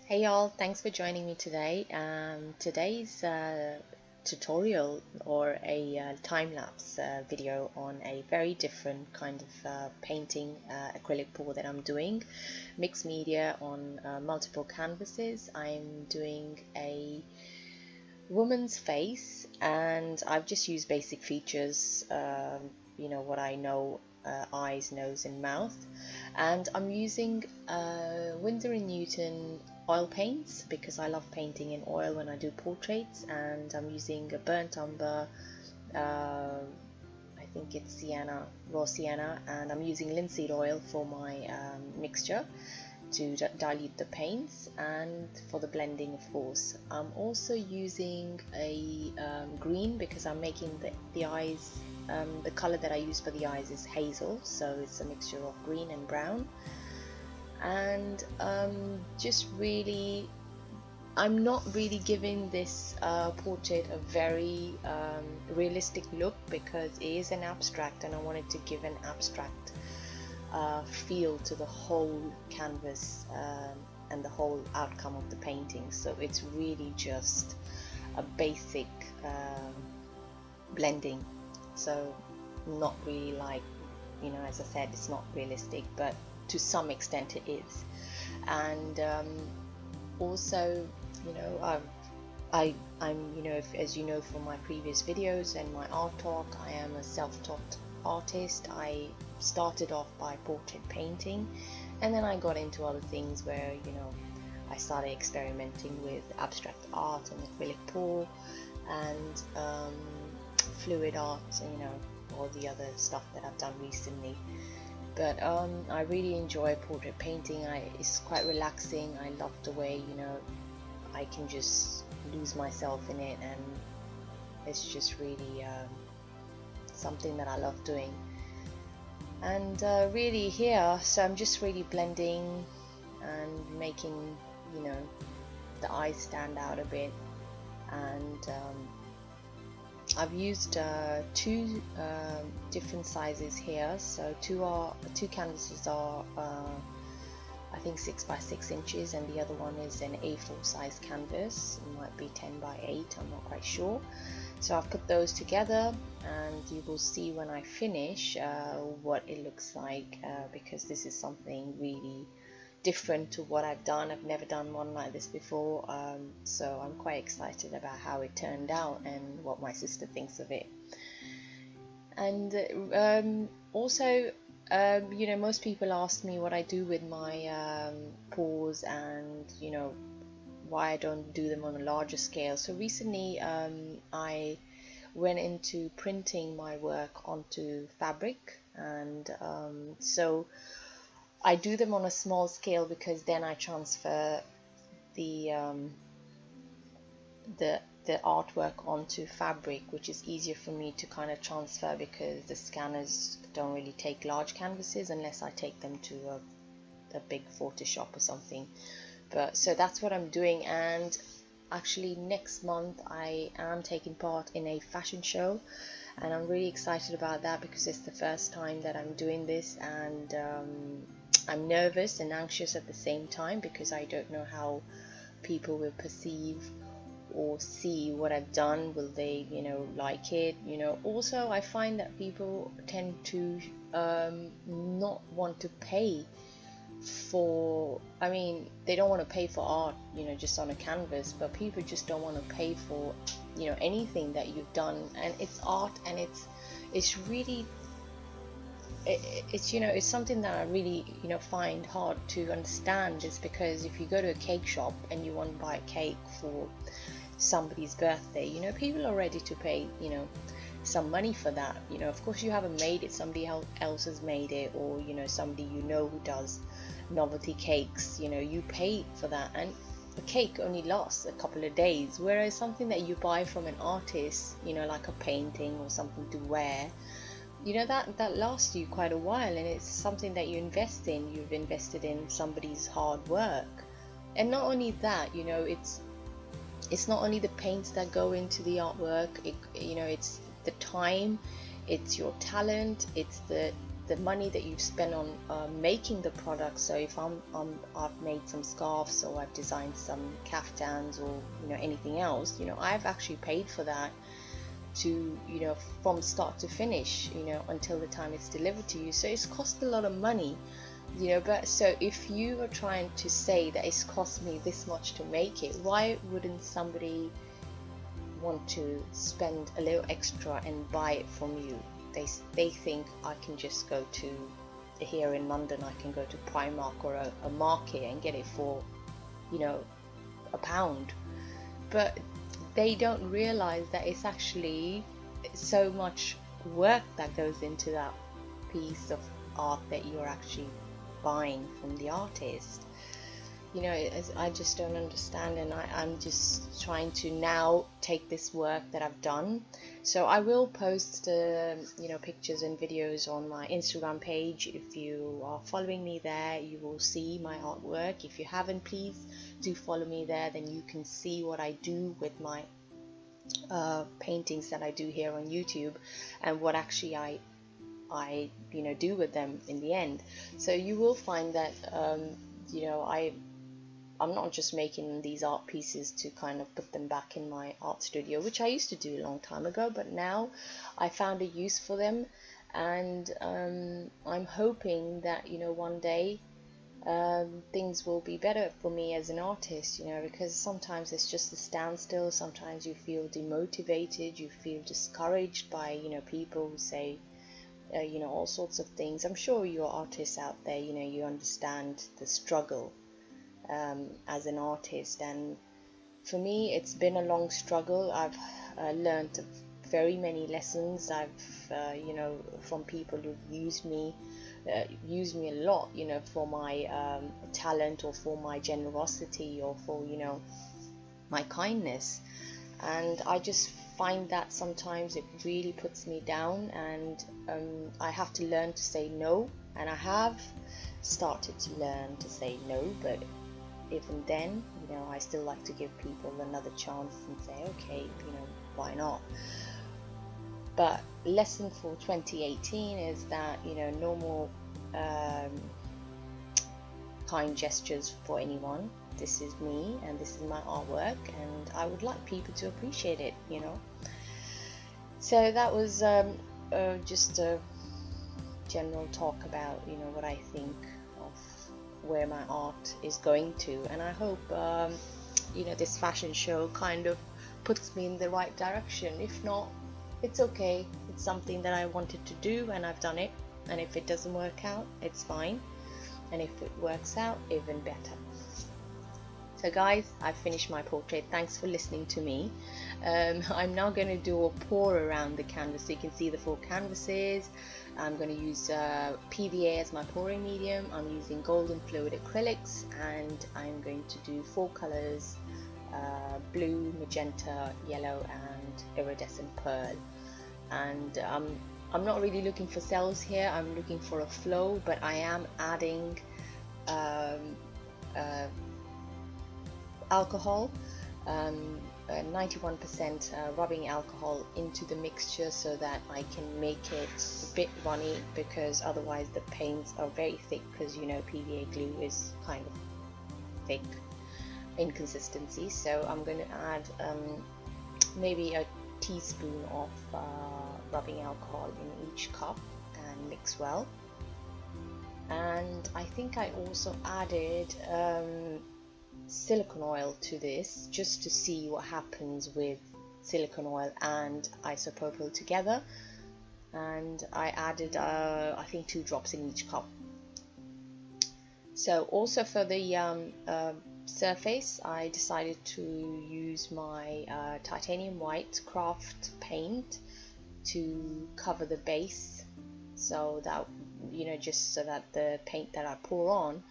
Hey y'all, thanks for joining me today. Today's tutorial or a time-lapse video on a very different kind of painting acrylic pour that I'm doing. Mixed media on multiple canvases. I'm doing a woman's face and I've just used basic features, what I know, eyes, nose and mouth, and I'm using Windsor & Newton oil paints because I love painting in oil when I do portraits, and I'm using a burnt umber, I think it's Sienna, raw Sienna, and I'm using linseed oil for my mixture to dilute the paints and for the blending, of course. I'm also using a green because I'm making the eyes, the color that I use for the eyes is hazel, so it's a mixture of green and brown. And just really, I'm not really giving this portrait a very realistic look because it is an abstract and I wanted to give an abstract feel to the whole canvas and the whole outcome of the painting. So it's really just a basic blending, so not really like, as I said, it's not realistic, but to some extent it is. And also, as you know from my previous videos and my art talk, I am a self-taught artist. I started off by portrait painting, and then I got into other things where I started experimenting with abstract art and acrylic pour and fluid art, and all the other stuff that I've done recently. But I really enjoy portrait painting. It's quite relaxing. I love the way I can just lose myself in it, and it's just really something that I love doing. And really here, so I'm just really blending and making the eyes stand out a bit. And I've used two different sizes here. So two canvases are I think 6 by 6 inches, and the other one is an A4 size canvas. It might be 10 by 8, I'm not quite sure. So I've put those together, and you will see when I finish what it looks like, because this is something really different to what I've done. I've never done one like this before, so I'm quite excited about how it turned out and what my sister thinks of it. And also, most people ask me what I do with my pours, and why I don't do them on a larger scale. So recently I went into printing my work onto fabric, and so I do them on a small scale because then I transfer the artwork onto fabric, which is easier for me to kind of transfer because the scanners don't really take large canvases unless I take them to a big Photoshop or something. But so that's what I'm doing. And actually next month I am taking part in a fashion show, and I'm really excited about that because it's the first time that I'm doing this, and I'm nervous and anxious at the same time because I don't know how people will perceive or see what I've done. Will they like it? Also I find that people tend to not want to pay for, they don't want to pay for art just on a canvas, but people just don't want to pay for anything that you've done. And it's art, and it's really it's something that I really find hard to understand, just because if you go to a cake shop and you want to buy a cake for somebody's birthday, people are ready to pay some money for that. Of course you haven't made it, somebody else has made it, or somebody who does novelty cakes, you pay for that, and a cake only lasts a couple of days, whereas something that you buy from an artist, like a painting or something to wear, that lasts you quite a while, and it's something that you invest in. You've invested in somebody's hard work. And not only that, it's not only the paints that go into the artwork, it's the time, it's your talent, it's the the money that you've spent on making the product. So if I've made some scarves, or I've designed some kaftans, or anything else, I've actually paid for that to from start to finish, until the time it's delivered to you. So it's cost a lot of money, but so if you are trying to say that it's cost me this much to make it, why wouldn't somebody want to spend a little extra and buy it from you? They think I can just go to, here in London, I can go to Primark or a market and get it for £1, but they don't realize that it's actually so much work that goes into that piece of art that you're actually buying from the artist. I just don't understand, and I'm just trying to now take this work that I've done. So I will post pictures and videos on my Instagram page. If you are following me there, you will see my artwork. If you haven't, please do follow me there, then you can see what I do with my paintings that I do here on YouTube, and what actually I do with them in the end. So you will find that I'm not just making these art pieces to kind of put them back in my art studio, which I used to do a long time ago, but now I found a use for them, and I'm hoping that one day things will be better for me as an artist, because sometimes it's just a standstill. Sometimes you feel demotivated, you feel discouraged by people who say all sorts of things. I'm sure you're artists out there, you understand the struggle as an artist, and for me it's been a long struggle. I've learned very many lessons. I've from people who've used me a lot, for my talent, or for my generosity, or for my kindness, and I just find that sometimes it really puts me down, and I have to learn to say no, and I have started to learn to say no, but even then, I still like to give people another chance and say, okay, why not? But lesson for 2018 is that no more kind gestures for anyone. This is me, and this is my artwork, and I would like people to appreciate it. So that was just a general talk about what I think of where my art is going to, and I hope this fashion show kind of puts me in the right direction. If not, it's okay. It's something that I wanted to do, and I've done it, and if it doesn't work out, it's fine, and if it works out, even better. So guys, I've finished my portrait. Thanks for listening to me. I'm now going to do a pour around the canvas so you can see the 4 canvases. I'm going to use PVA as my pouring medium. I'm using golden fluid acrylics, and I'm going to do 4 colors, blue, magenta, yellow, and iridescent pearl. And I'm not really looking for cells here, I'm looking for a flow, but I am adding alcohol, 91% rubbing alcohol into the mixture, so that I can make it a bit runny, because otherwise the paints are very thick, because PVA glue is kind of thick in consistency. So I'm going to add maybe a teaspoon of rubbing alcohol in each cup and mix well. And I think I also added silicone oil to this, just to see what happens with silicone oil and isopropyl together, and I added I think 2 drops in each cup. So also for the surface, I decided to use my titanium white craft paint to cover the base, so that just so that the paint that I pour on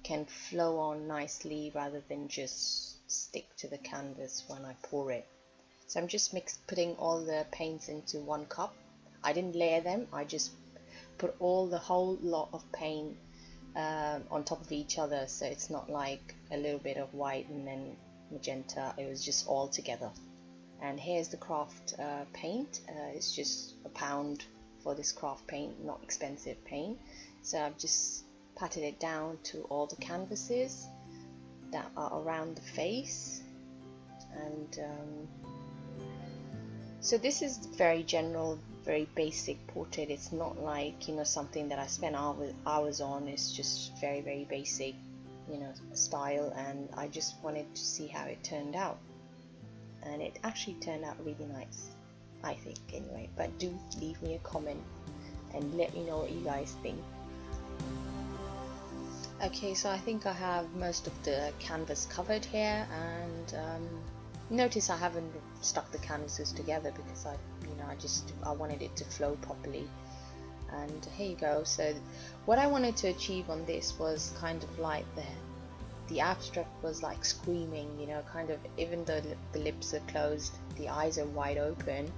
can flow on nicely rather than just stick to the canvas when I pour it. So I'm just putting all the paints into 1 cup. I didn't layer them, I just put the whole lot of paint on top of each other, so it's not like a little bit of white and then magenta, it was just all together. And here's the craft paint, it's just £1 for this craft paint, not expensive paint. So I've just patted it down to all the canvases that are around the face. And so this is very general, very basic portrait. It's not like, you know, something that I spent hours on. It's just very, very basic, you know, style, and I just wanted to see how it turned out, and it actually turned out really nice, I think, anyway. But do leave me a comment and let me know what you guys think. Okay, so I think I have most of the canvas covered here, and notice I haven't stuck the canvases together because I wanted it to flow properly. And here you go. So what I wanted to achieve on this was kind of like the abstract was like screaming, you know, kind of, even though the lips are closed, the eyes are wide open,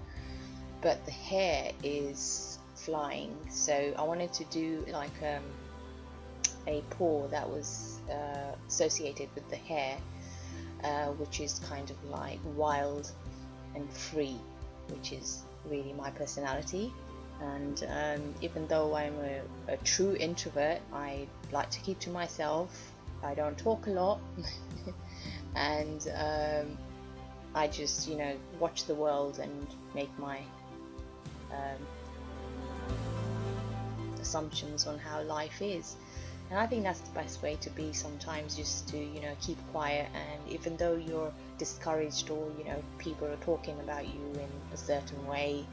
but the hair is flying. So I wanted to do like a paw that was associated with the hair, which is kind of like wild and free, which is really my personality. And even though I'm a true introvert, I like to keep to myself. I don't talk a lot, and I just, you know, watch the world and make my assumptions on how life is. And I think that's the best way to be sometimes, just to, you know, keep quiet. And even though you're discouraged, or, you know, people are talking about you in a certain way,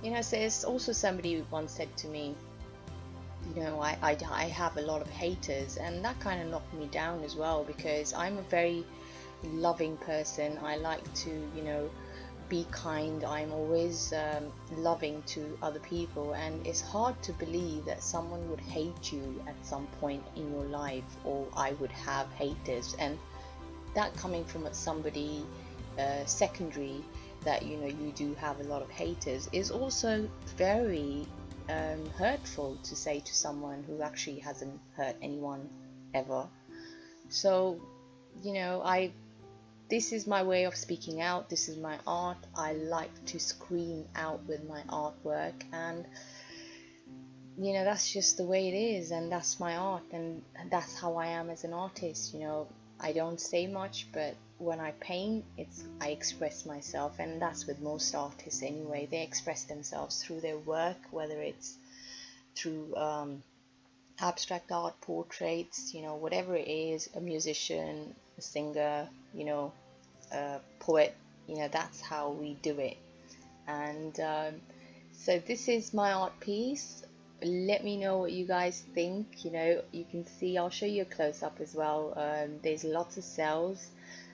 you know, so there's also somebody who once said to me, you know, I have a lot of haters, and that kind of knocked me down as well, because I'm a very loving person. I like to, you know, be kind. I'm always loving to other people, and it's hard to believe that someone would hate you at some point in your life, or I would have haters. And that coming from somebody secondary, that, you know, you do have a lot of haters, is also very hurtful to say to someone who actually hasn't hurt anyone ever. So, you know, this is my way of speaking out. This is my art. I like to scream out with my artwork, and, you know, that's just the way it is, and that's my art, and that's how I am as an artist. You know, I don't say much, but when I paint, I express myself, and that's with most artists anyway. They express themselves through their work, whether it's through abstract art, portraits, you know, whatever it is, a musician, a singer, you know, a poet, you know, that's how we do it. And so this is my art piece. Let me know what you guys think. You know, you can see, I'll show you a close-up as well. There's lots of cells.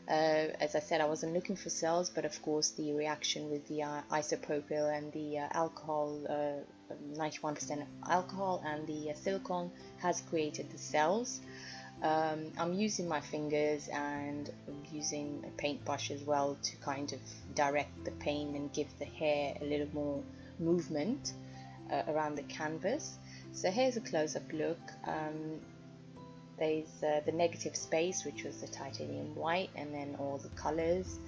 As I said, I wasn't looking for cells, but of course the reaction with the isopropyl and the alcohol, 91% alcohol, and the silicone has created the cells. I'm using my fingers, and I'm using a paintbrush as well to kind of direct the paint and give the hair a little more movement around the canvas. So here's a close-up look. There's the negative space, which was the titanium white, and then all the colors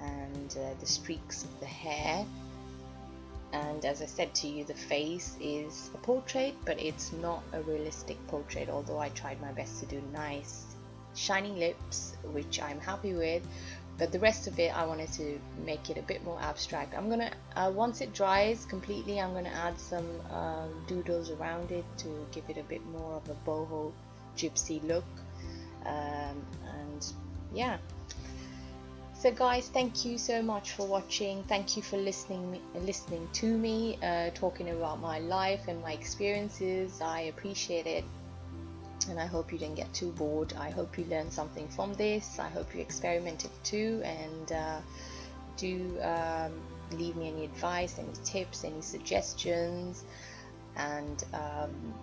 and the streaks of the hair. And as I said to you, the face is a portrait, but it's not a realistic portrait, although I tried my best to do nice shining lips, which I'm happy with. But the rest of it, I wanted to make it a bit more abstract. I'm gonna, once it dries completely, I'm gonna add some doodles around it to give it a bit more of a boho gypsy look. And yeah. So guys, thank you so much for watching. Thank you for listening to me talking about my life and my experiences. I appreciate it, and I hope you didn't get too bored. I hope you learned something from this. I hope you experimented too, and do leave me any advice, any tips, any suggestions. And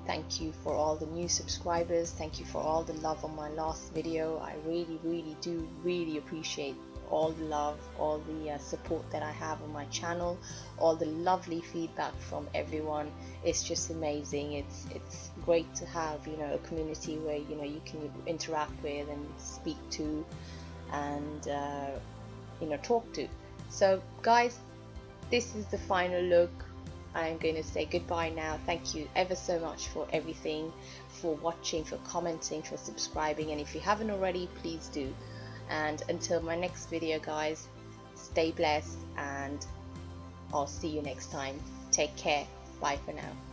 thank you for all the new subscribers. Thank you for all the love on my last video. I really do appreciate all the love, all the support that I have on my channel, all the lovely feedback from everyone. It's just amazing. It's great to have, you know, a community where, you know, you can interact with and speak to, and you know, talk to. So guys, this is the final look. I'm going to say goodbye now. Thank you ever so much for everything, for watching, for commenting, for subscribing, and if you haven't already, please do. And until my next video, guys, stay blessed and I'll see you next time. Take care. Bye for now.